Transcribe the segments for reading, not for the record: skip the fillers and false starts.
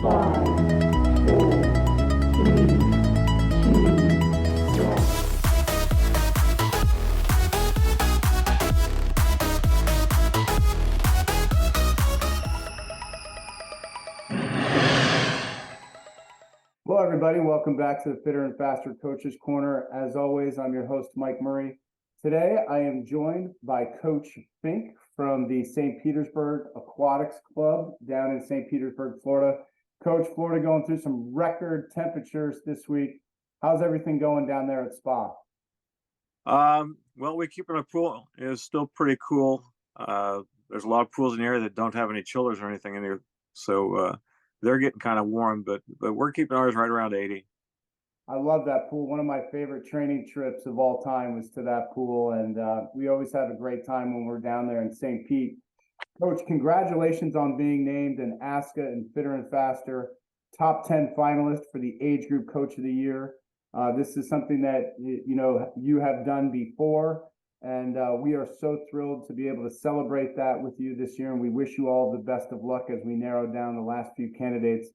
5, 4, 3, 2, 1. Hello, everybody. Welcome back to the Fitter and Faster Coaches Corner. As always, I'm your host, Mike Murray. Today, I am joined by Coach Finke from the St. Petersburg Aquatics Club down in St. Petersburg, Florida. Coach, Florida going through some record temperatures this week. How's everything going down there at Spa? Well, we keep in a pool. It's still pretty cool. There's a lot of pools in the area that don't have any chillers or anything in here, so they're getting kind of warm. But we're keeping ours right around 80. I love that pool. One of my favorite training trips of all time was to that pool, and we always have a great time when we're down there in St. Pete. Coach, congratulations on being named an ASCA and Fitter and Faster top 10 finalist for the Age Group Coach of the Year. This is something that you have done before, and we are so thrilled to be able to celebrate that with you this year, and we wish you all the best of luck as we narrow down the last few candidates.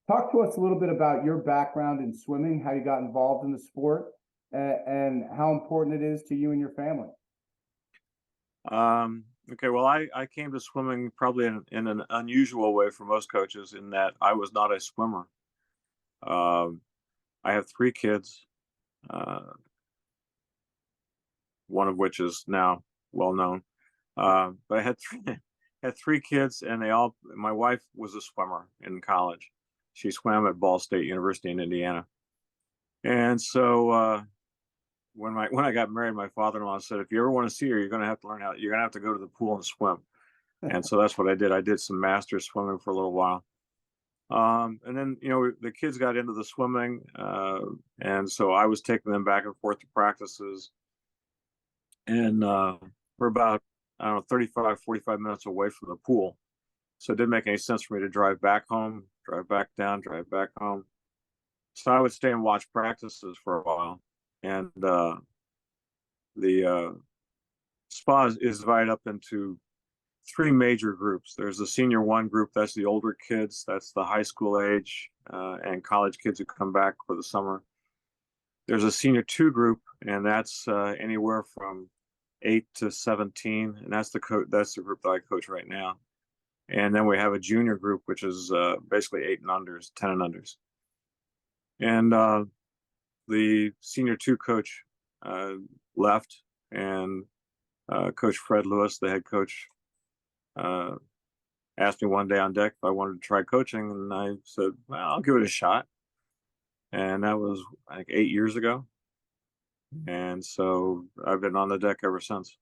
Talk to us a little bit about your background in swimming, how you got involved in the sport, and how important it is to you and your family. Okay, well, I came to swimming probably in an unusual way for most coaches in that I was not a swimmer. I have 3 kids, one of which is now well known. But I had three kids, and my wife was a swimmer in college. She swam at Ball State University in Indiana. And so when I got married, my father-in-law said, if you ever want to see her, you're going to have to go to the pool and swim. And so that's what I did. I did some masters swimming for a little while. And then, the kids got into the swimming. And so I was taking them back and forth to practices. And we're about, 35, 45 minutes away from the pool. So it didn't make any sense for me to drive back home, drive back down, drive back home. So I would stay and watch practices for a while. And the spa is divided up into 3 major groups. There's the senior 1 group, that's the older kids, that's the high school age and college kids who come back for the summer. There's a senior 2 group, and that's anywhere from 8 to 17, and that's the group that I coach right now. And then we have a junior group, which is basically 8 and unders, 10 and unders. And the senior 2 coach left, and Coach Fred Lewis, the head coach, asked me one day on deck if I wanted to try coaching, and I said, well, I'll give it a shot. And that was, I think, 8 years ago. And so I've been on the deck ever since.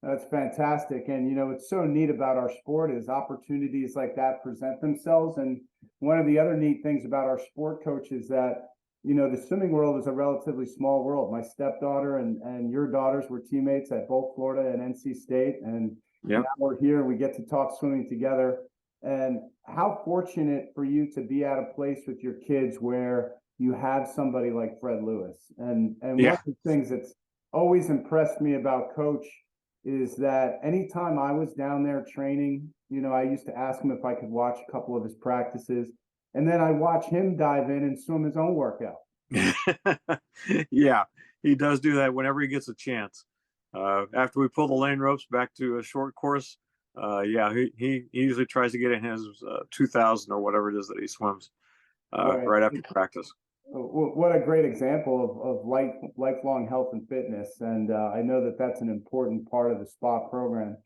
That's fantastic. And, what's so neat about our sport is opportunities like that present themselves. And one of the other neat things about our sport, Coach, is that, the swimming world is a relatively small world. My stepdaughter and your daughters were teammates at both Florida and NC State. And Yep. Now we're here and we get to talk swimming together. And how fortunate for you to be at a place with your kids where you have somebody like Fred Lewis. And one of the things that's always impressed me about Coach is that anytime I was down there training, I used to ask him if I could watch a couple of his practices, and then I watch him dive in and swim his own workout. Yeah, he does do that whenever he gets a chance. After we pull the lane ropes back to a short course, he usually tries to get in his 2,000 or whatever it is that he swims right after practice. What a great example of lifelong health and fitness. And I know that that's an important part of the SPA program.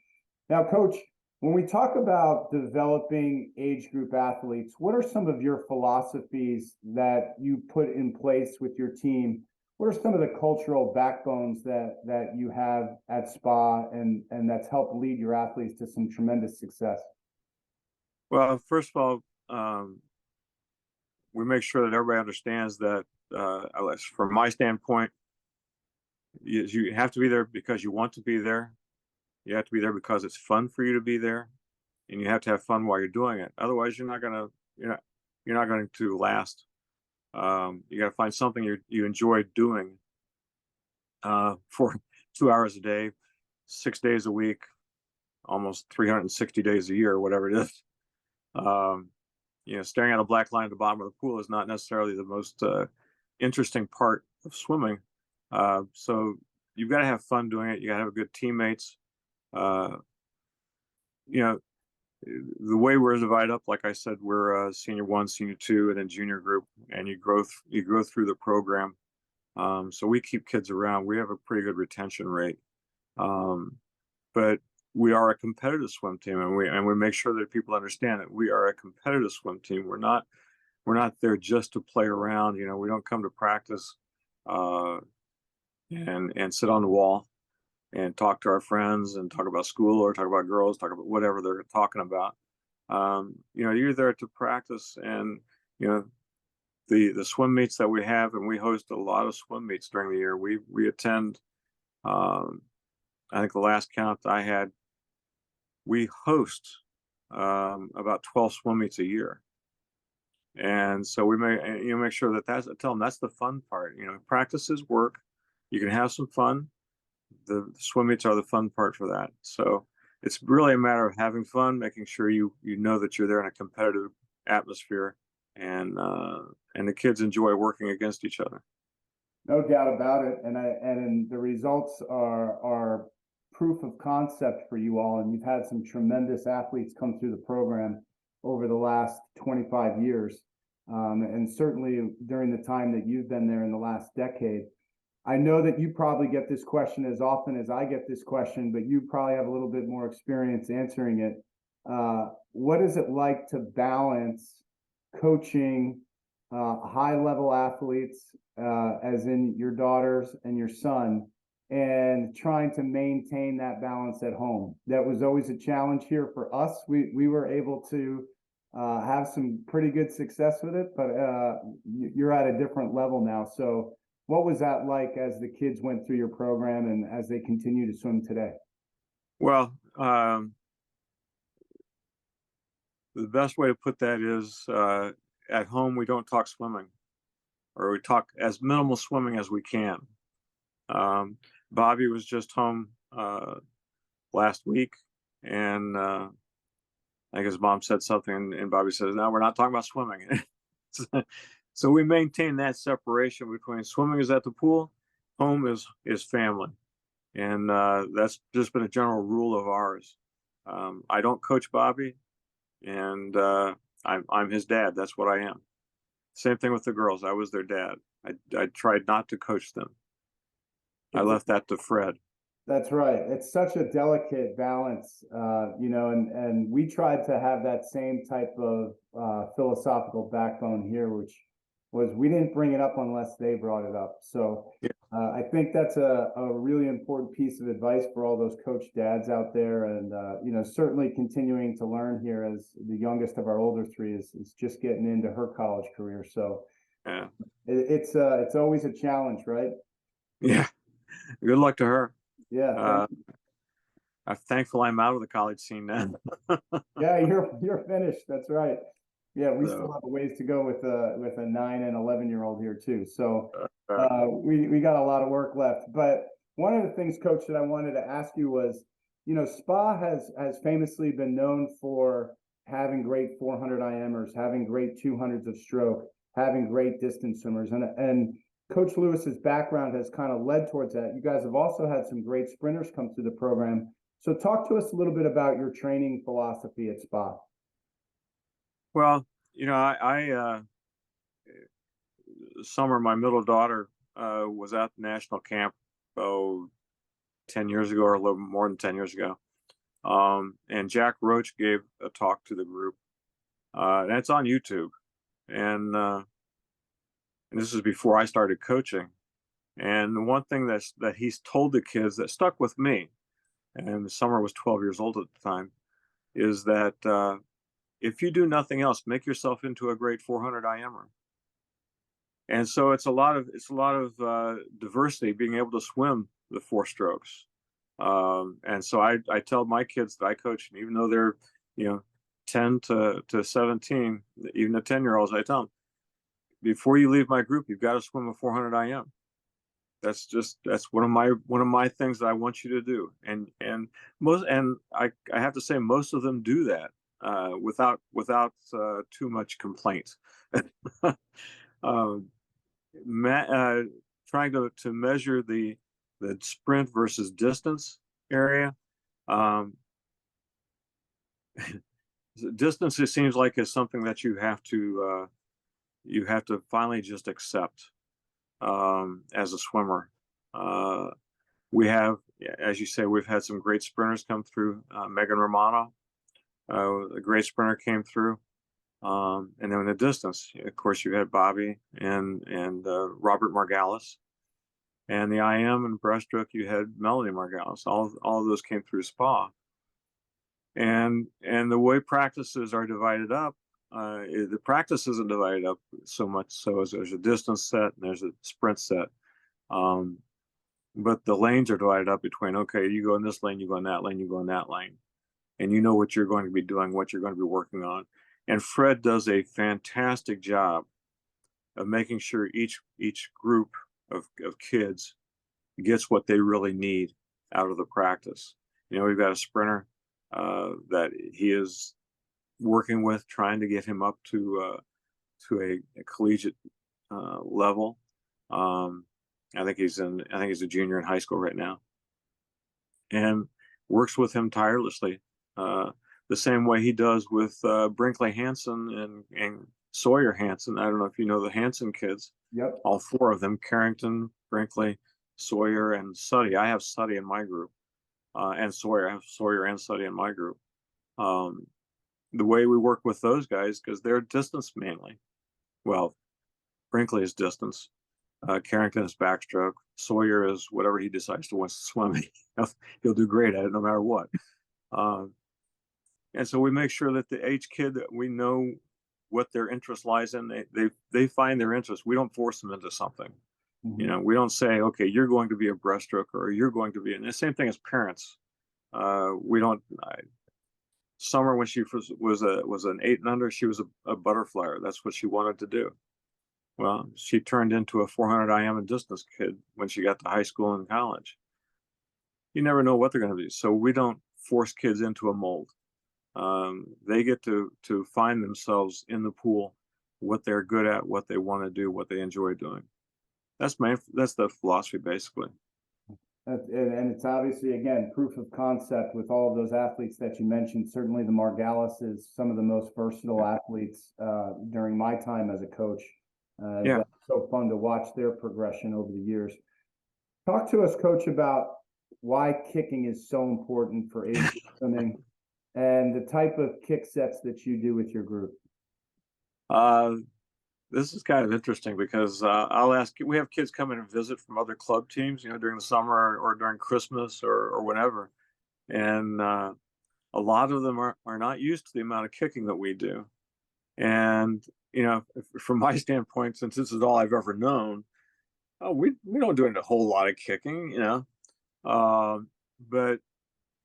Now, Coach, when we talk about developing age group athletes, what are some of your philosophies that you put in place with your team? What are some of the cultural backbones that you have at SPA and that's helped lead your athletes to some tremendous success? Well, first of all, we make sure that everybody understands that, from my standpoint, you have to be there because you want to be there. You have to be there because it's fun for you to be there, and you have to have fun while you're doing it. Otherwise, you're not going to last. You got to find something you enjoy doing for 2 hours a day, 6 days a week, almost 360 days a year, whatever it is. staring at a black line at the bottom of the pool is not necessarily the most interesting part of swimming. So you've got to have fun doing it. You got to have good teammates. Uh, you know, the way we're divided up, like I said, we're senior one, senior two, and then junior group, and you grow through the program. So we keep kids around. We have a pretty good retention rate, but we are a competitive swim team, and we make sure that people understand that we are a competitive swim team. We're not there just to play around. We don't come to practice and sit on the wall and talk to our friends and talk about school or talk about girls, talk about whatever they're talking about. You're there to practice, and the swim meets that we have, and we host a lot of swim meets during the year. We attend. I think the last count I had, we host about 12 swim meets a year, and so we make sure that tell them that's the fun part. Practice is work. You can have some fun. The swim meets are the fun part for that. So it's really a matter of having fun, making sure you know that you're there in a competitive atmosphere, and the kids enjoy working against each other. No doubt about it, and the results are proof of concept for you all, and you've had some tremendous athletes come through the program over the last 25 years, and certainly during the time that you've been there in the last decade. I know that you probably get this question as often as I get this question, but you probably have a little bit more experience answering it. What is it like to balance coaching high-level athletes, as in your daughters and your son, and trying to maintain that balance at home? That was always a challenge here for us. We were able to have some pretty good success with it, but you're at a different level now. So what was that like as the kids went through your program and as they continue to swim today? Well, the best way to put that is at home, we don't talk swimming, or we talk as minimal swimming as we can. Bobby was just home last week, and I think his mom said something, and Bobby says, "No, we're not talking about swimming." So we maintain that separation between swimming is at the pool, home is family, and that's just been a general rule of ours. I don't coach Bobby, and I'm his dad. That's what I am. Same thing with the girls. I was their dad. I tried not to coach them. I left that to Fred. That's right. It's such a delicate balance, and we tried to have that same type of philosophical backbone here, which was we didn't bring it up unless they brought it up. So I think that's a really important piece of advice for all those coach dads out there, and certainly continuing to learn here as the youngest of our older three is just getting into her college career. So yeah, it's always a challenge, right? Yeah. Good luck to her. Yeah. I'm thankful I'm out of the college scene now. Yeah, you're finished. That's right. Yeah, we still have a ways to go with a 9 and 11-year-old here too. So we got a lot of work left. But one of the things, Coach, that I wanted to ask you was, SPA has famously been known for having great 400 IMers, having great 200s of stroke, having great distance swimmers, and Coach Lewis's background has kind of led towards that. You guys have also had some great sprinters come through the program. So talk to us a little bit about your training philosophy at SPA. Well, I summer, my middle daughter was at the national camp 10 years ago, or a little more than 10 years ago. And Jack Roach gave a talk to the group, and it's on YouTube. And this is before I started coaching. And the one thing that he's told the kids that stuck with me, and Summer was 12 years old at the time, is that if you do nothing else, make yourself into a great 400 IMer. And so it's a lot of diversity, being able to swim the 4 strokes. And so I tell my kids that I coach, and even though they're 10 to 17, even the 10-year-olds, I tell them, before you leave my group, you've got to swim a 400 IM. That's one of my things that I want you to do. And I have to say, most of them do that. without too much complaint. um, Trying to measure the sprint versus distance area. Distance, it seems like, is something that you have to finally just accept as a swimmer. We have, as you say, we've had some great sprinters come through. Megan Romano, a great sprinter, came through. And then in the distance, of course, you had Bobby and Robert Margalis. And the IM and breaststroke, you had Melanie Margalis. All of those came through SPA. And the way practices are divided up, the practice isn't divided up so much so as there's a distance set and there's a sprint set. But the lanes are divided up between, okay, you go in this lane, you go in that lane, you go in that lane. And you know what you're going to be doing, what you're going to be working on. And Fred does a fantastic job of making sure each group of kids gets what they really need out of the practice. You know, we've got a sprinter that he is working with, trying to get him up to a collegiate level. I think he's a junior in high school right now, and works with him tirelessly. The same way he does with Brinkley Hansen and Sawyer Hansen. I don't know if you know the Hansen kids. Yep. All four of them: Carrington, Brinkley, Sawyer, and Suddy. I have Suddy in my group, and Sawyer. I have Sawyer and Suddy in my group. The way we work with those guys, because they're distance mainly. Well, Brinkley is distance. Carrington is backstroke. Sawyer is whatever he decides to want to swim. He'll do great at it no matter what. And so we make sure that each kid, that we know what their interest lies in, they find their interest. We don't force them into something. Mm-hmm. You know, we don't say, okay, you're going to be a breaststroke or you're going to be, and the same thing as parents. We don't. Summer, when she was an 8 and under, she was a butterflyer. That's what she wanted to do. Well, she turned into a 400 IM and distance kid when she got to high school and college. You never know what they're going to do. So we don't force kids into a mold. They get to find themselves in the pool, what they're good at, what they want to do, what they enjoy doing. That's the philosophy, basically. And it's obviously, again, proof of concept with all of those athletes that you mentioned. Certainly the Margalis is some of the most versatile athletes during my time as a coach. That's so fun to watch their progression over the years. Talk to us, Coach, about why kicking is so important for age swimming and the type of kick sets that you do with your group. This is kind of interesting because we have kids come in and visit from other club teams, you know, during the summer or during Christmas or whatever. And a lot of them are not used to the amount of kicking that we do. And, you know, from my standpoint, since this is all I've ever known, we don't do a whole lot of kicking, you know. But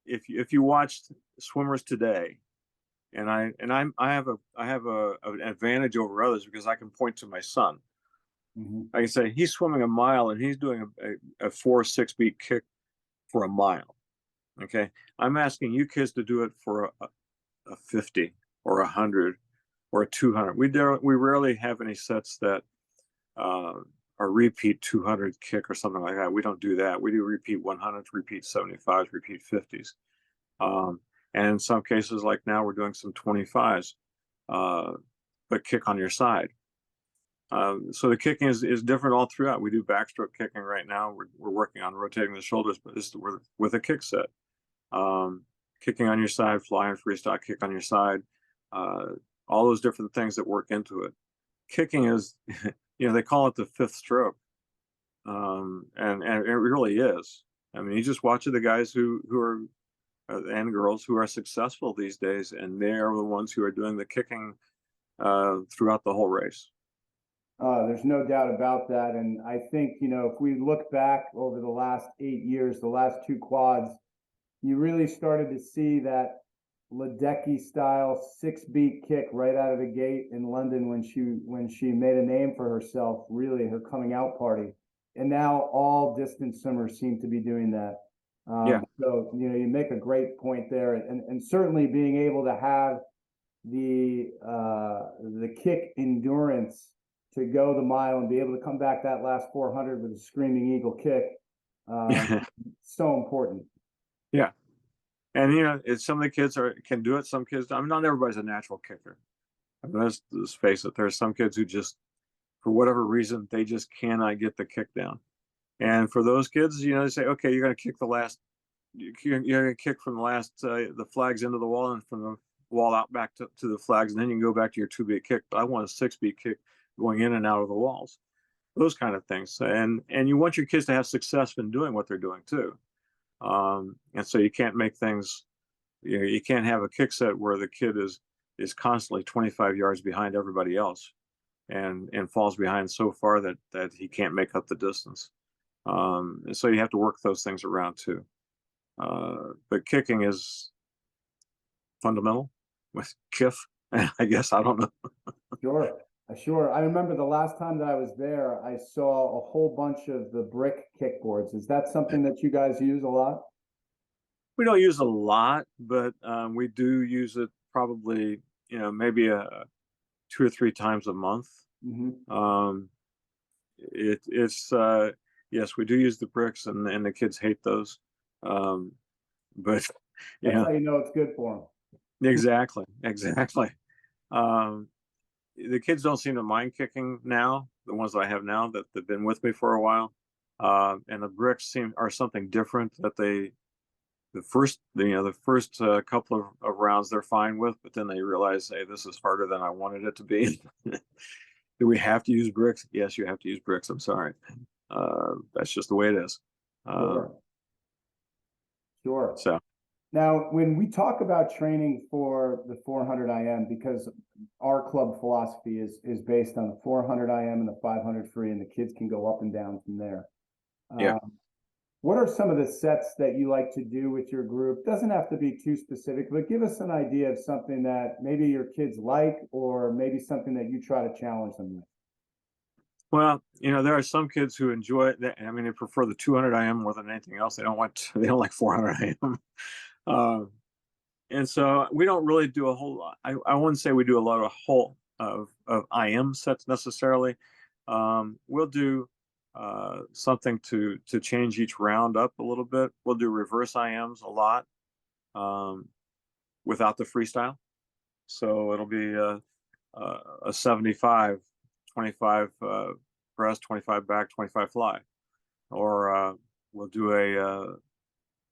if you watch swimmers today, and I have an advantage over others because I can point to my son. Mm-hmm. I can say he's swimming a mile and he's doing a 4-6 beat kick for a mile. Okay, I'm asking you kids to do it for a 50 or 100 or a 200. We rarely have any sets that are repeat 200 kick or something like that. We don't do that. We do repeat 100s, repeat 75s, repeat 50s. And in some cases, like now, we're doing some 25s, but kick on your side. So the kicking is different all throughout. We do backstroke kicking right now. We're working on rotating the shoulders, but this is with a kick set. Kicking on your side, fly and freestyle kick on your side, all those different things that work into it. Kicking is, you know, they call it the fifth stroke, and it really is. I mean, you just watch the guys who are and girls who are successful these days, and they are the ones who are doing the kicking throughout the whole race. There's no doubt about that. And I think, you know, if we look back over the last 8 years, the last 2 quads, you really started to see that Ledecky style 6-beat kick right out of the gate in London when she made a name for herself, really her coming out party. And now all distance swimmers seem to be doing that. So, you know, you make a great point there, and certainly being able to have the kick endurance to go the mile and be able to come back that last 400 with a screaming eagle kick. So important. Yeah. And it's some of the kids can do it. Some kids, I mean, not everybody's a natural kicker. I mean, let's face it. There's some kids who just, for whatever reason, they just cannot get the kick down. And for those kids, they say, okay, you're going to kick you're going to kick from the last, the flags into the wall, and from the wall out back to the flags. And then you can go back to your 2-beat kick. But I want a 6-beat kick going in and out of the walls, those kind of things. And you want your kids to have success in doing what they're doing too. And so you can't make things, you can't have a kick set where the kid is constantly 25 yards behind everybody else and falls behind so far that he can't make up the distance. And so you have to work those things around too. But kicking is fundamental with KIF, I guess. I don't know. Sure. I remember the last time that I was there, I saw a whole bunch of the brick kickboards. Is that something that you guys use a lot? We don't use a lot, but we do use it probably, maybe 2 or 3 times a month. Mm-hmm. It's yes, we do use the bricks, and the kids hate those. But that's how you know it's good for them. Exactly. The kids don't seem to mind kicking now. The ones that I have now that have been with me for a while, and the bricks are something different that the first couple of rounds they're fine with, but then they realize, hey, this is harder than I wanted it to be. Do we have to use bricks? Yes, you have to use bricks. I'm sorry. That's just the way it is. Sure. So now, when we talk about training for the 400 IM, because our club philosophy is based on the 400 IM and the 500 free, and the kids can go up and down from there. Yeah. What are some of the sets that you like to do with your group? Doesn't have to be too specific, but give us an idea of something that maybe your kids like, or maybe something that you try to challenge them with. Well, there are some kids who enjoy it. I mean, they prefer the 200 IM more than anything else. They don't like 400 IM. And so we don't really do a whole lot. I wouldn't say we do a lot of IM sets necessarily. We'll do something to change each round up a little bit. We'll do reverse IMs a lot without the freestyle. So it'll be a 75, 25 breast, 25 back, 25 fly, or we'll do a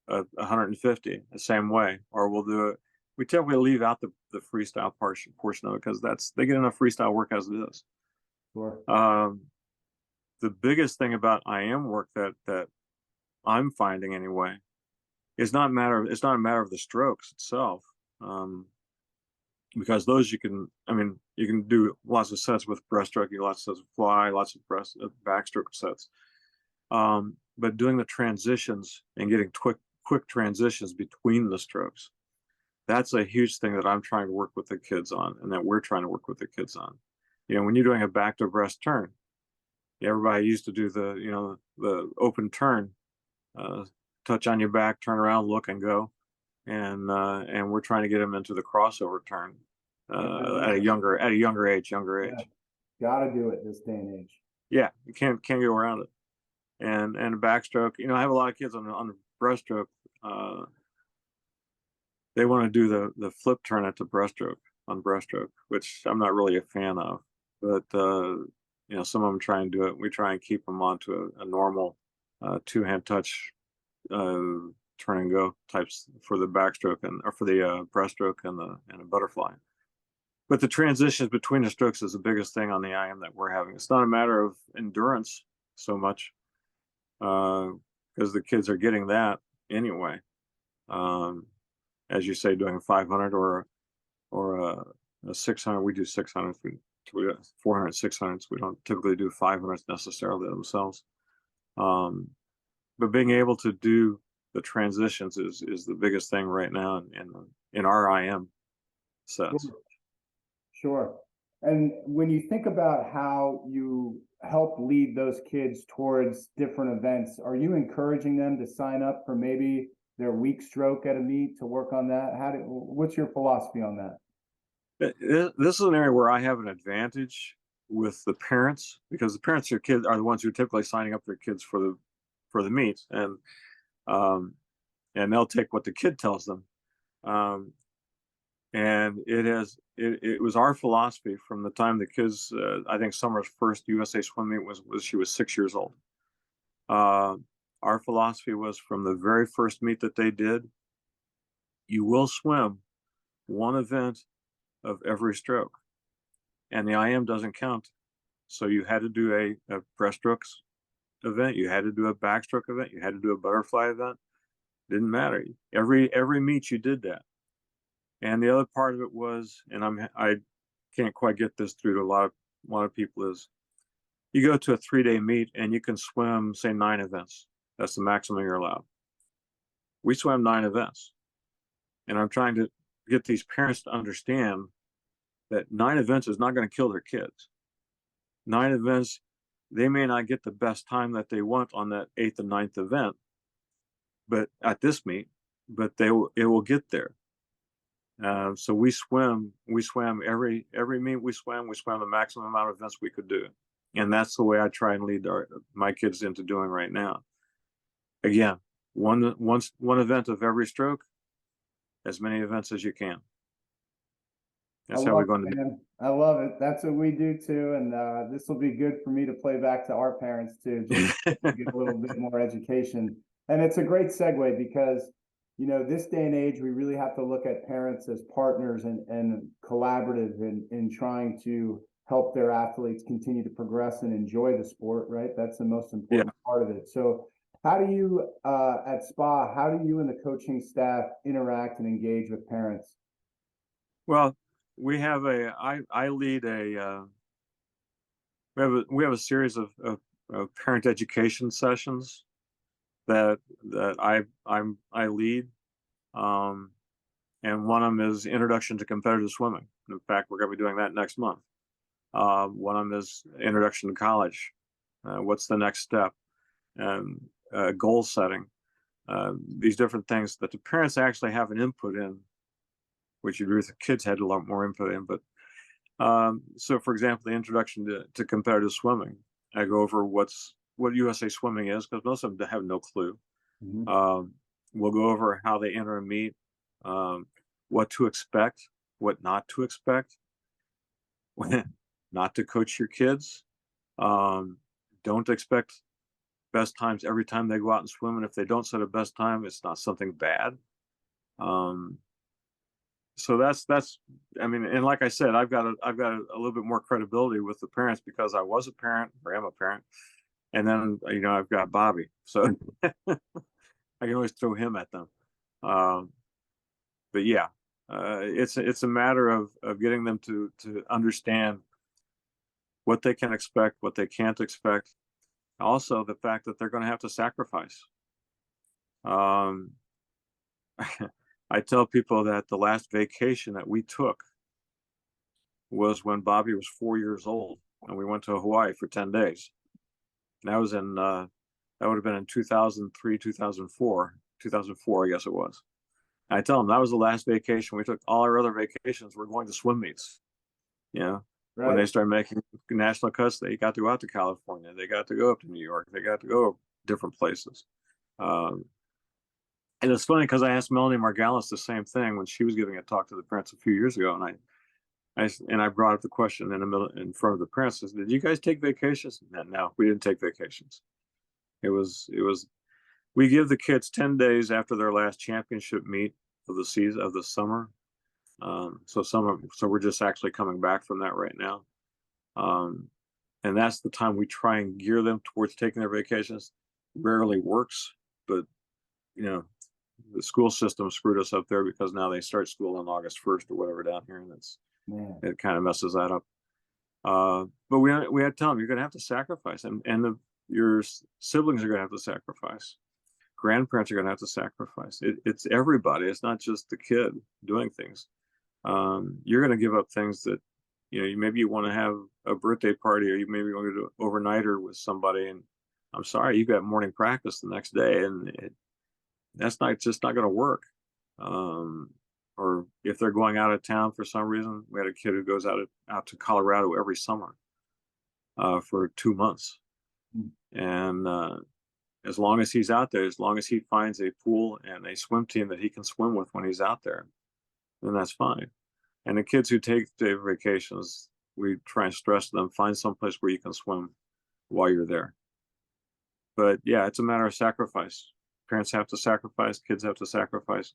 150 the same way, or we'll do it. We typically leave out the freestyle portion of it because they get enough freestyle work as it is. Sure. The biggest thing about IM work that I'm finding anyway is not a matter of the strokes itself, because those you can do lots of sets with breaststroke, lots of sets of fly, lots of backstroke sets, but doing the transitions and getting quick transitions between the strokes, that's a huge thing that I'm trying to work with the kids on, and that we're trying to work with the kids on. When you're doing a back to breast turn, everybody used to do the open turn, touch on your back, turn around, look, and go, and we're trying to get them into the crossover turn at a younger age. Yeah. Gotta do it this day and age. Yeah, you can't go around it. And a backstroke, I have a lot of kids on the breaststroke. They want to do the flip turn at the breaststroke, which I'm not really a fan of. But some of them try and do it. We try and keep them onto a normal 2-hand touch turn and go types for the backstroke or for the breaststroke and a butterfly. But the transitions between the strokes is the biggest thing on the IM that we're having. It's not a matter of endurance so much, because the kids are getting that anyway. As you say, doing a 500 or a 600, we do 600. We 400, 600s. We don't typically do 500s necessarily themselves. But being able to do the transitions is the biggest thing right now in our IM sets. Sure. And when you think about how you help lead those kids towards different events, are you encouraging them to sign up for maybe their weak stroke at a meet to work on that? What's your philosophy on that? This is an area where I have an advantage with the parents, because the parents of your kids are the ones who are typically signing up their kids for the meets, um, and they'll take what the kid tells them. Um, and it was our philosophy from the time the kids, I think Summer's first USA swim meet was she was 6 years old. Our philosophy was from the very first meet that they did, you will swim one event of every stroke, and the IM doesn't count. So you had to do a breaststrokes event, you had to do a backstroke event, you had to do a butterfly event. Didn't matter. Every meet you did that. And the other part of it was, and I can't quite get this through to a lot of people, is you go to a 3-day meet and you can swim, say, 9 events. That's the maximum you're allowed. We swam 9 events. And I'm trying to get these parents to understand that 9 events is not going to kill their kids. 9 events, they may not get the best time that they want on that 8th and 9th event, but at this meet, but it will get there. So we swam every meet we swam the maximum amount of events we could do. And that's the way I try and lead my kids into doing right now. Again, one event of every stroke, as many events as you can. That's how we're going to do. I love it. That's what we do too. And this will be good for me to play back to our parents too, just to get a little bit more education. And it's a great segue because, this day and age, we really have to look at parents as partners and collaborative in trying to help their athletes continue to progress and enjoy the sport, right? That's the most important part of it. So how do you, at SPA, how do you and the coaching staff interact and engage with parents? Well, we have I lead we have a series of parent education sessions that I lead, and one of them is Introduction to Competitive Swimming. In fact, we're going to be doing that next month. One of them is Introduction to College. What's the next step? And goal setting. These different things that the parents actually have an input in, which you agree with the kids had a lot more input in. But so, for example, the Introduction to Competitive Swimming, I go over what USA Swimming is, because most of them have no clue. Mm-hmm. We'll go over how they enter a meet, what to expect, what not to expect, not to coach your kids. Don't expect best times every time they go out and swim, and if they don't set a best time, it's not something bad. So that's I mean, and like I said, I've got a little bit more credibility with the parents because I was a parent, or am a parent, and then I've got Bobby, so I can always throw him at them. But yeah, it's a matter of getting them to understand what they can expect, what they can't expect. Also, the fact that they're going to have to sacrifice. I tell people that the last vacation that we took was when Bobby was 4 years old, and we went to Hawaii for 10 days. And that was that would have been in 2003, 2004, I guess it was. And I tell them that was the last vacation we took. All our other vacations were going to swim meets. Right. When they started making national cuts, they got to go out to California. They got to go up to New York. They got to go different places. And it's funny because I asked Melanie Margalis the same thing when she was giving a talk to the parents a few years ago, and I brought up the question in front of the parents: "Did you guys take vacations?" No, we didn't take vacations. It was we give the kids 10 days after their last championship meet of the season of the summer. So we're just actually coming back from that right now, and that's the time we try and gear them towards taking their vacations. Rarely works, but the school system screwed us up there because now they start school on August 1st or whatever down here, and it kind of messes that up. But we had to tell them, you're going to have to sacrifice, and your siblings are going to have to sacrifice. Grandparents are going to have to sacrifice. It's everybody. It's not just the kid doing things. You're going to give up things that, maybe you want to have a birthday party, or you maybe want to do an overnighter with somebody, and I'm sorry, you got morning practice the next day, and that's just not going to work. or if they're going out of town for some reason. We had a kid who goes out to Colorado every summer for 2 months. And as long as he's out there, as long as he finds a pool and a swim team that he can swim with when he's out there, then that's fine. And the kids who take day vacations, we try and stress to them, find someplace where you can swim while you're there. But yeah, it's a matter of sacrifice. Parents have to sacrifice, kids have to sacrifice.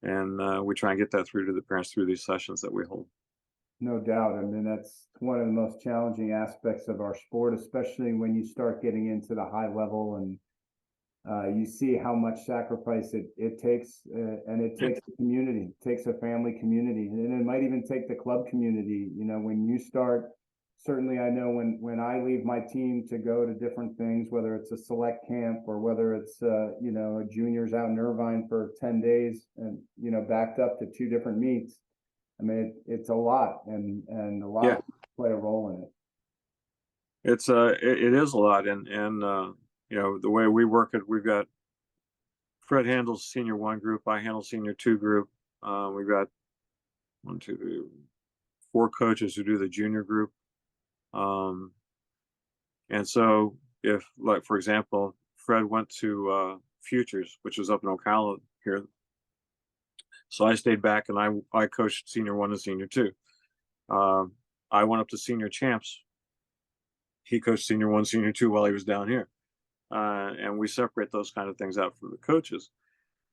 And we try and get that through to the parents through these sessions that we hold. No doubt. I mean, that's one of the most challenging aspects of our sport, especially when you start getting into the high level and you see how much sacrifice it takes, and it takes a community, it takes a family community, and it might even take the club community. You know, when you start, certainly I know when I leave my team to go to different things, whether it's a select camp or whether it's, you know, a juniors out in Irvine for 10 days and, you know, backed up to 2 different meets. I mean, it's a lot, and a lot Yeah. play a role in it. It is a lot. And you know, the way we work it, we've got Fred handles senior 1 group, I handle senior 2 group. We've got 1, 2, 3, 4 coaches who do the junior group. And so if, like, for example, Fred went to Futures, which was up in Ocala here. So I stayed back and I coached senior 1 and senior 2. I went up to senior champs. He coached senior 1, senior 2 while he was down here. And we separate those kind of things out from the coaches.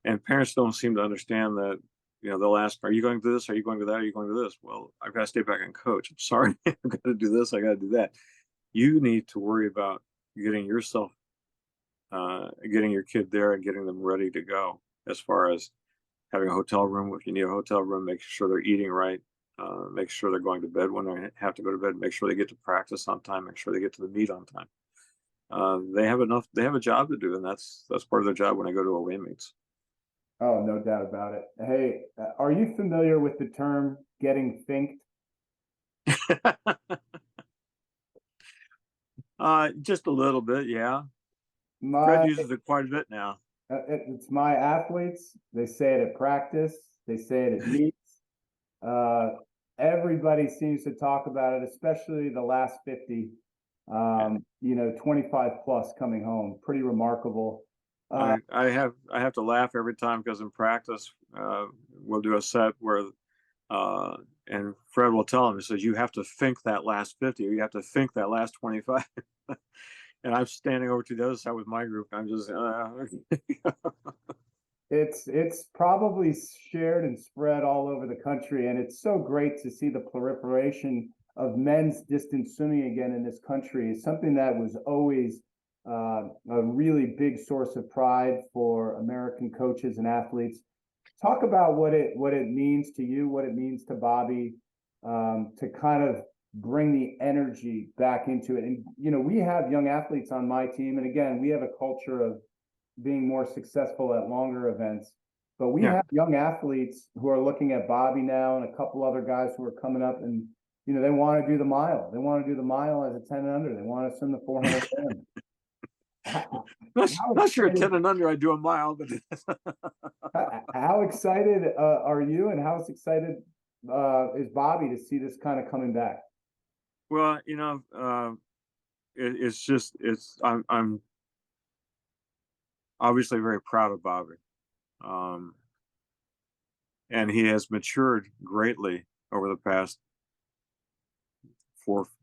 And parents don't seem to understand that. You know, they'll ask, are you going to this? Are you going to that? Are you going to this? Well, I've got to stay back and coach. I'm sorry. I've got to do this. I got to do that. You need to worry about getting yourself, getting your kid there and getting them ready to go, as far as having a hotel room. If you need a hotel room, make sure they're eating right. Make sure they're going to bed when they have to go to bed. Make sure they get to practice on time. Make sure they get to the meet on time. They have a job to do, and that's part of their job when they go to away meets. Oh, no doubt about it. Hey, are you familiar with the term getting finked? Just a little bit, yeah. Fred My uses it quite a bit now. It's my athletes. They say it at practice. They say it at meets. Everybody seems to talk about it, especially the last 50. You know, 25 plus coming home. Pretty remarkable. I have to laugh every time, because in practice, we'll do a set where and Fred will tell him, he says, you have to think that last 50, or you have to think that last 25. And I'm standing over to the other side with my group. I'm just It's probably shared and spread all over the country, and it's so great to see the proliferation of men's distance swimming again in this country. It's something that was always a really big source of pride for American coaches and athletes. Talk about what it means to you, what it means to Bobby, to kind of bring the energy back into it. And you know, we have young athletes on my team, and again, we have a culture of being more successful at longer events. But we have young athletes who are looking at Bobby now, and a couple other guys who are coming up, and you know, they want to do the mile. They want to do the mile as a 10 and under. They want to swim the 400. not sure at 10 and under I do a mile, but how excited are you, and how excited is Bobby to see this kind of coming back? Well, you know, I'm obviously very proud of Bobby, and he has matured greatly over the past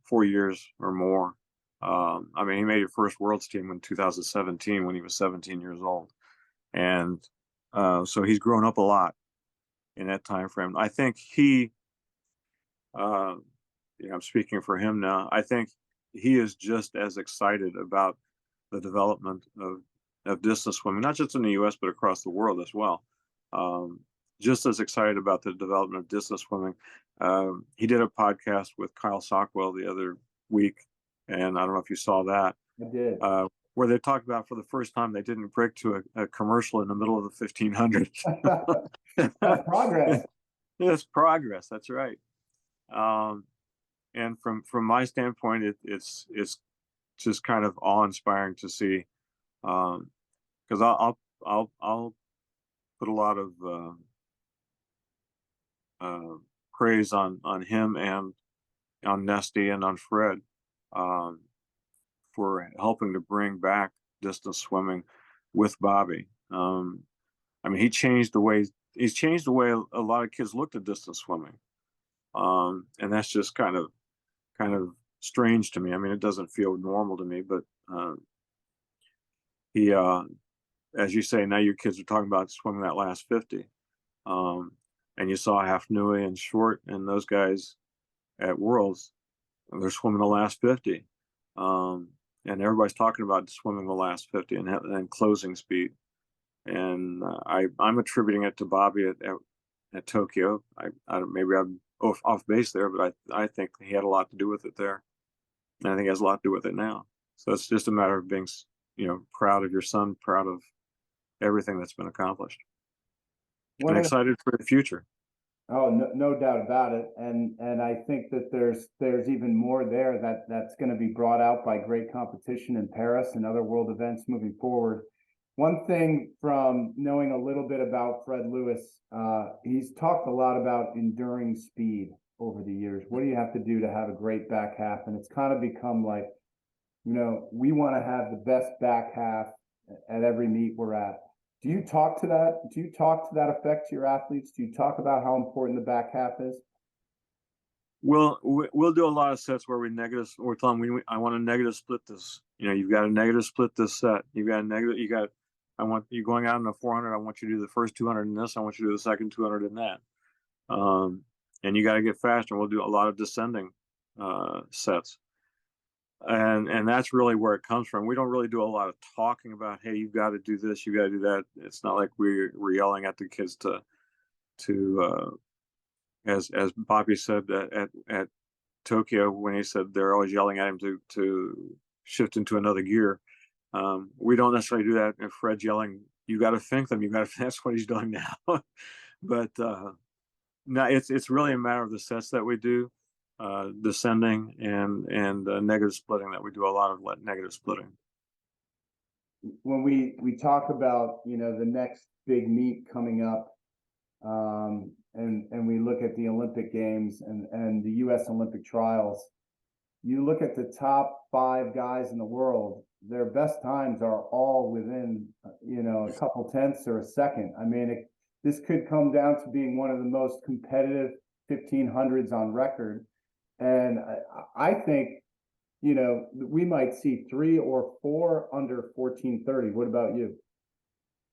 four years or more. I mean, he made his first World's team in 2017 when he was 17 years old, and so he's grown up a lot in that time frame. I think he, you know, I'm speaking for him now. I think he is just as excited about the development of distance swimming, not just in the U.S. but across the world as well. Just as excited about the development of distance swimming. He did a podcast with Kyle Sockwell the other week, and I don't know if you saw that. I did. Where they talked about, for the first time, they didn't break to a commercial in the middle of the 1500. That's progress. It's progress. That's right. And from my standpoint, it's just kind of awe-inspiring to see, because I'll put a lot of praise on him and on Nesty and on Fred for helping to bring back distance swimming with Bobby. I mean, he's changed the way a lot of kids looked at distance swimming, and that's just kind of strange to me. I mean, it doesn't feel normal to me, but he, as you say, now your kids are talking about swimming that last 50. And you saw Halfnui and Short and those guys at Worlds, they're swimming the last 50. And everybody's talking about swimming the last 50 and closing speed. And I'm attributing it to Bobby at Tokyo. Maybe I'm off base there, but I think he had a lot to do with it there. And I think he has a lot to do with it now. So it's just a matter of being, proud of your son, proud of everything that's been accomplished. And excited for the future. Oh, no doubt about it. And I think that there's even more there that's going to be brought out by great competition in Paris and other world events moving forward. One thing from knowing a little bit about Fred Lewis, he's talked a lot about enduring speed over the years. What do you have to do to have a great back half? And it's kind of become like, we want to have the best back half at every meet we're at. Do you talk to that? Do you talk to that effect to your athletes? Do you talk about how important the back half is? We'll do a lot of sets where we're telling them I want to negative split this. You've got to negative split this set. I want you going out in the 400. I want you to do the first 200 in this. I want you to do the second 200 in that. And you got to get faster. And we'll do a lot of descending sets. And that's really where it comes from. We don't really do a lot of talking about, hey, you've got to do this, you got to do that. It's not like we're yelling at the kids to as Bobby said at Tokyo, when he said they're always yelling at him to shift into another gear. We don't necessarily do that. And Fred's yelling, you got to think them. That's what he's doing now. But no, it's really a matter of the sets that we do. Descending and negative splitting that we do a lot of negative splitting. When we talk about the next big meet coming up, and we look at the Olympic Games and the U.S. Olympic trials, you look at the top 5 guys in the world, their best times are all within a couple tenths or a second. I mean, this could come down to being one of the most competitive 1500s on record. And I think, we might see 3 or 4 under 1430. What about you?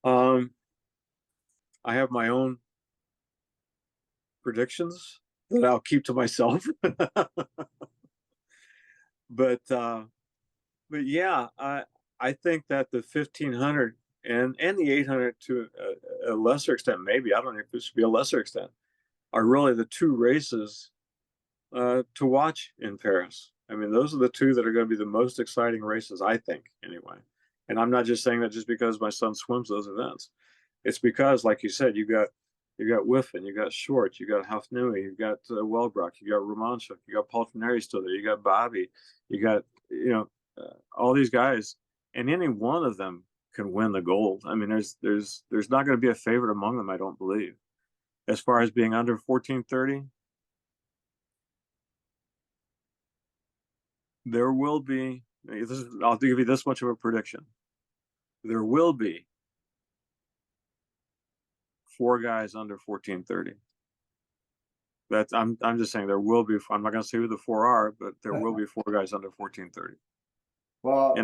I have my own predictions that I'll keep to myself. But yeah, I think that the 1500 and the 800 to a lesser extent, maybe, I don't know if this should be a lesser extent, are really the 2 races to watch in Paris. I mean, those are the 2 that are going to be the most exciting races, I think, anyway. And I'm not just saying that just because my son swims those events. It's because, like you said, you got Whiffen, you got Short, you got Halfnui, you got Welbrock, you got Romanchuk, you got Polfineri still there, you got Bobby, you got all these guys, and any one of them can win the gold. I mean, there's not going to be a favorite among them, I don't believe. As far as being under 1430. There will be, I'll give you this much of a prediction. There will be 4 guys under 1430. I'm just saying there will be. I'm not going to say who the 4 are, but there will be 4 guys under 1430. Well,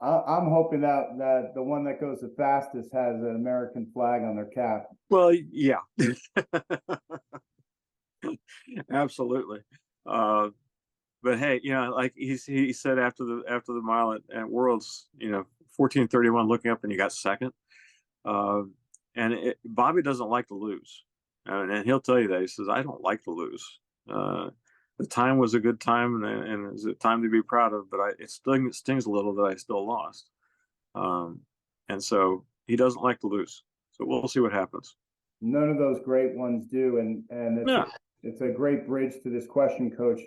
I'm hoping that the one that goes the fastest has an American flag on their cap. Well, yeah, absolutely. But hey, like he said after the mile at Worlds, 1431 looking up and you got second. And Bobby doesn't like to lose. And he'll tell you that. He says, I don't like to lose. The time was a good time and it was a time to be proud of, but it stings a little that I still lost. And so he doesn't like to lose. So we'll see what happens. None of those great ones do. And it's a great bridge to this question, Coach.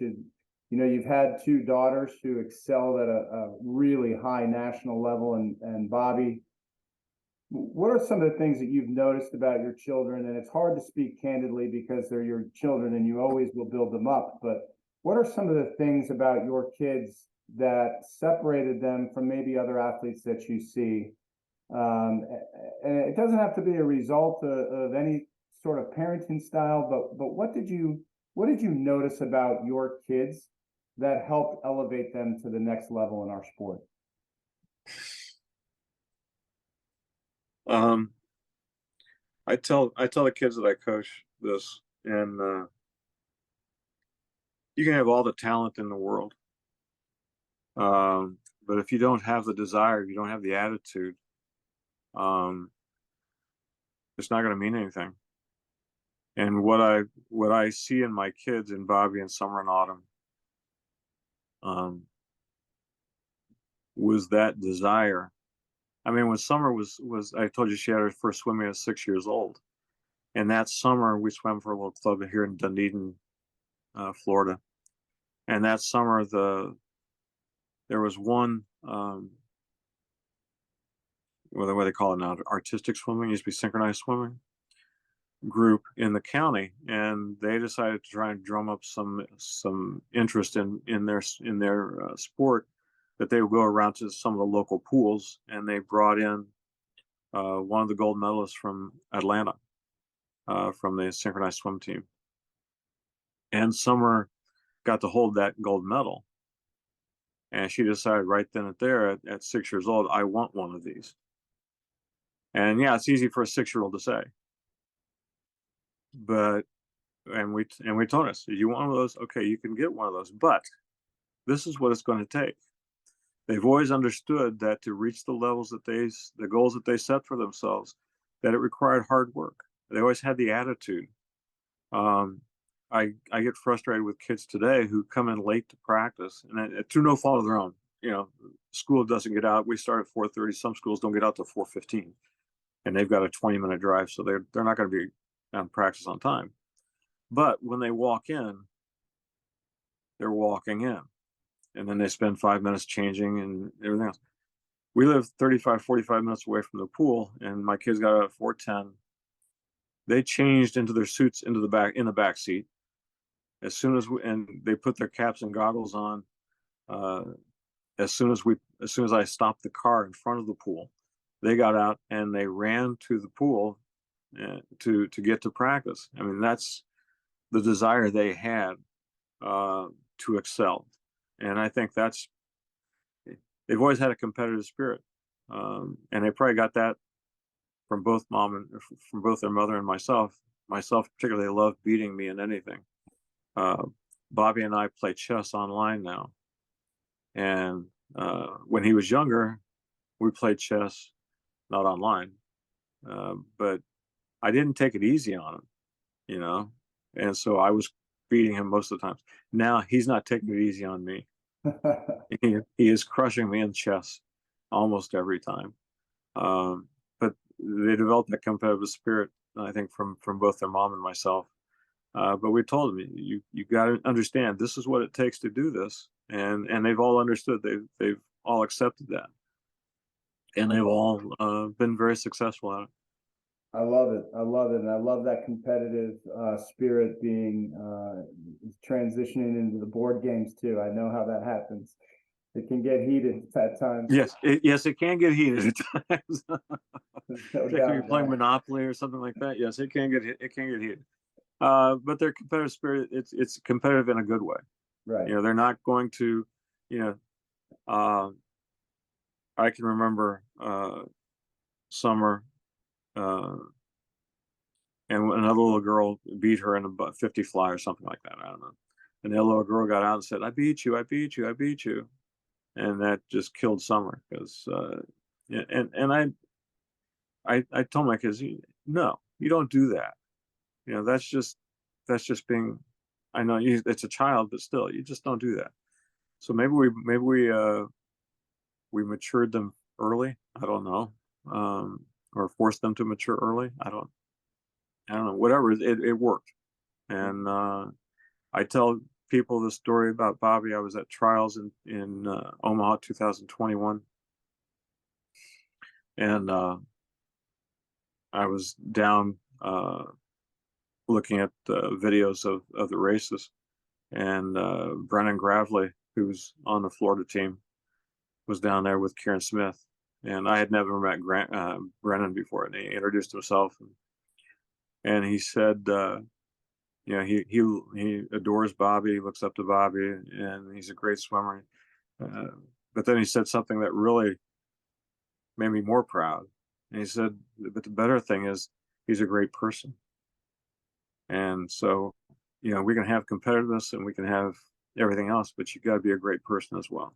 You've had 2 daughters who excelled at a really high national level, and Bobby, what are some of the things that you've noticed about your children? And it's hard to speak candidly because they're your children and you always will build them up. But what are some of the things about your kids that separated them from maybe other athletes that you see? And it doesn't have to be a result of any sort of parenting style, but what did you notice about your kids that helped elevate them to the next level in our sport? I tell the kids that I coach this, and you can have all the talent in the world, but if you don't have the desire, if you don't have the attitude, it's not going to mean anything. And what I see in my kids, in Bobby and Summer and Autumn, was that desire. I mean, when Summer was I told you she had her first swimming at 6 years old, and that summer we swam for a little club here in Dunedin, Florida. And that summer there was one what they call it now, artistic swimming, used to be synchronized swimming group in the county, and they decided to try and drum up some interest in their sport, that they would go around to some of the local pools, and they brought in one of the gold medalists from Atlanta, from the synchronized swim team. And Summer got to hold that gold medal, and she decided right then and there at 6 years old, I want one of these. And yeah, it's easy for a 6-year-old to say, but we told us, you want one of those? Okay, you can get one of those, but this is what it's going to take. They've always understood that to reach the levels that the goals that they set for themselves, that it required hard work. They always had the attitude. I get frustrated with kids today who come in late to practice, and through no fault of their own. You know, school doesn't get out. We start at 4:30. Some schools don't get out till 4:15, and they've got a 20-minute drive, so they're not going to be on practice on time. But when they walk in, they're walking in, and then they spend 5 minutes changing and everything else. We live 35, 45 minutes away from the pool, and my kids got out at 4:10. They changed into their suits in the back seat. As soon as they put their caps and goggles on, as soon as I stopped the car in front of the pool, they got out and they ran to the pool to get to practice. I mean, that's the desire they had to excel, and I think they've always had a competitive spirit, and they probably got that from both their mother and myself. Myself particularly loved beating me in anything. Bobby and I play chess online now, and when he was younger, we played chess not online, but I didn't take it easy on him, you know, and so I was beating him most of the times. Now he's not taking it easy on me. He is crushing me in chess almost every time. But they developed that competitive spirit, I think, from both their mom and myself. But we told them, you got to understand, this is what it takes to do this, and they've all understood. They've all accepted that, and they've all been very successful at it. I love it. And I love that competitive spirit being transitioning into the board games too. I know how that happens. It can get heated at times. Yes, it can get heated at times. No If doubt you're playing Monopoly or something like that, yes, it can get heated. But their competitive spirit, it's competitive in a good way. Right. You know, they're not going to, you know, I can remember Summer, and another little girl beat her in a 50 fly or something like that. I don't know. And that little girl got out and said, I beat you. And that just killed Summer, because, and I told my kids, no, you don't do that. You know, that's just being, I know it's a child, but still, you just don't do that. So maybe we matured them early. I don't know, or forced them to mature early. I don't know. Whatever, it worked. And I tell people the story about Bobby. I was at trials in Omaha 2021, and I was down looking at videos of the races, and Brennan Gravely, who's on the Florida team, was down there with Kieran Smith, and I had never met Brennan before, and he introduced himself, and he said, you know, he adores Bobby, looks up to Bobby, and he's a great swimmer. But then he said something that really made me more proud. And he said, but the better thing is he's a great person. And so, you know, we can have competitiveness and we can have everything else, but you got to be a great person as well.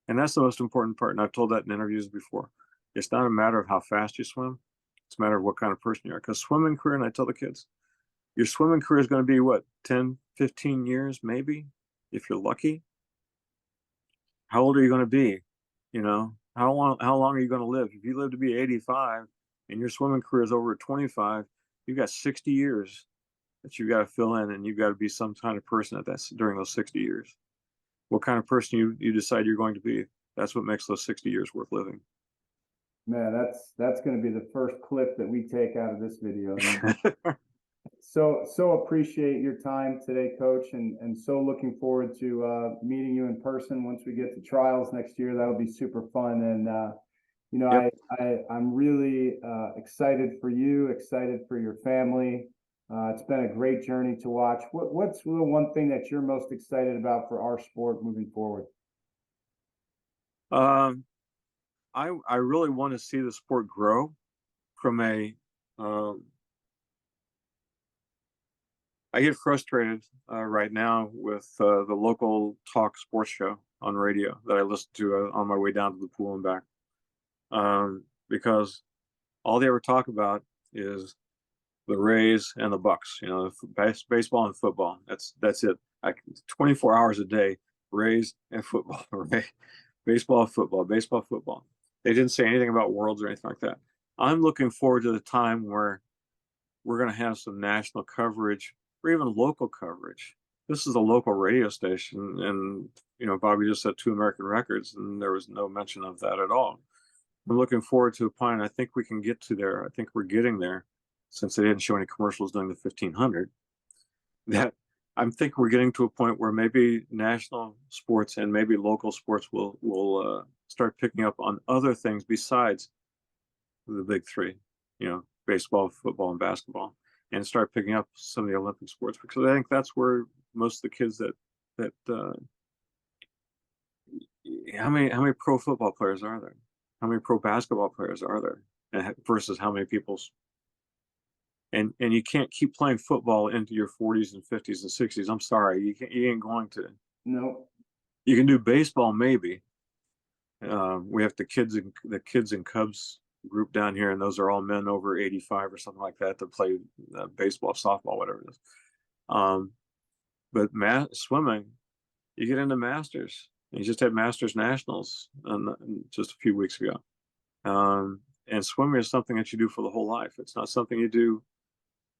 And that's the most important part. And I've told that in interviews before. It's not a matter of how fast you swim. It's a matter of what kind of person you are. Because swimming career, and I tell the kids, your swimming career is going to be what, 10, 15 years, maybe, if you're lucky. How old are you going to be? You know, how long are you going to live? If you live to be 85 and your swimming career is over 25, you've got 60 years that you've got to fill in, and you've got to be some kind of person at that during those 60 years. What kind of person you decide you're going to be, that's what makes those 60 years worth living. Man, that's going to be the first clip that we take out of this video. So appreciate your time today, Coach, and so looking forward to meeting you in person once we get to trials next year. That'll be super fun. And you know, Yep. I'm really excited for you, excited for your family. It's been a great journey to watch. What's the one thing that you're most excited about for our sport moving forward? I really want to see the sport grow from a I get frustrated right now with the local talk sports show on radio that I listen to on my way down to the pool and back, because all they ever talk about is the Rays and the Bucks. You know, baseball and football. That's it. 24 hours a day, Rays and football. Right? Baseball, football, baseball, football. They didn't say anything about worlds or anything like that. I'm looking forward to the time where we're going to have some national coverage or even local coverage. This is a local radio station, and you know, Bobby just said 2 American records, and there was no mention of that at all. I'm looking forward to a point. I think we can get to there. I think we're getting there, since they didn't show any commercials during the 1500. That I'm think we're getting to a point where maybe national sports and maybe local sports will start picking up on other things besides the big three. You know, baseball, football, and basketball, and start picking up some of the Olympic sports, because I think that's where most of the kids that how many pro football players are there? How many pro basketball players are there? And versus how many people's and you can't keep playing football into your 40s and 50s and 60s. I'm sorry, you ain't going to. No. You can do baseball maybe. We have the kids and Cubs group down here, and those are all men over 85 or something like that play baseball, softball, whatever it is. But swimming, you get into masters. You just had Masters Nationals just a few weeks ago. And swimming is something that you do for the whole life. It's not something you do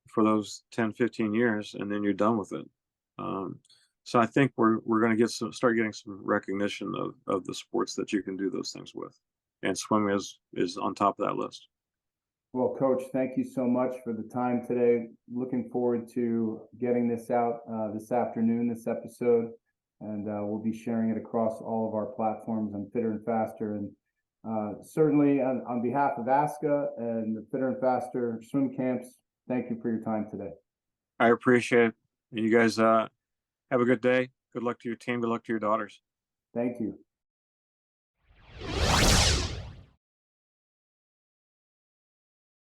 for those 10, 15 years and then you're done with it. So I think we're going to start getting some recognition of the sports that you can do those things with. And swimming is on top of that list. Well, Coach, thank you so much for the time today. Looking forward to getting this out this afternoon, this episode, and we'll be sharing it across all of our platforms on Fitter and Faster. And certainly on behalf of ASCA and the Fitter and Faster swim camps, thank you for your time today. I appreciate it. You guys have a good day. Good luck to your team. Good luck to your daughters. Thank you.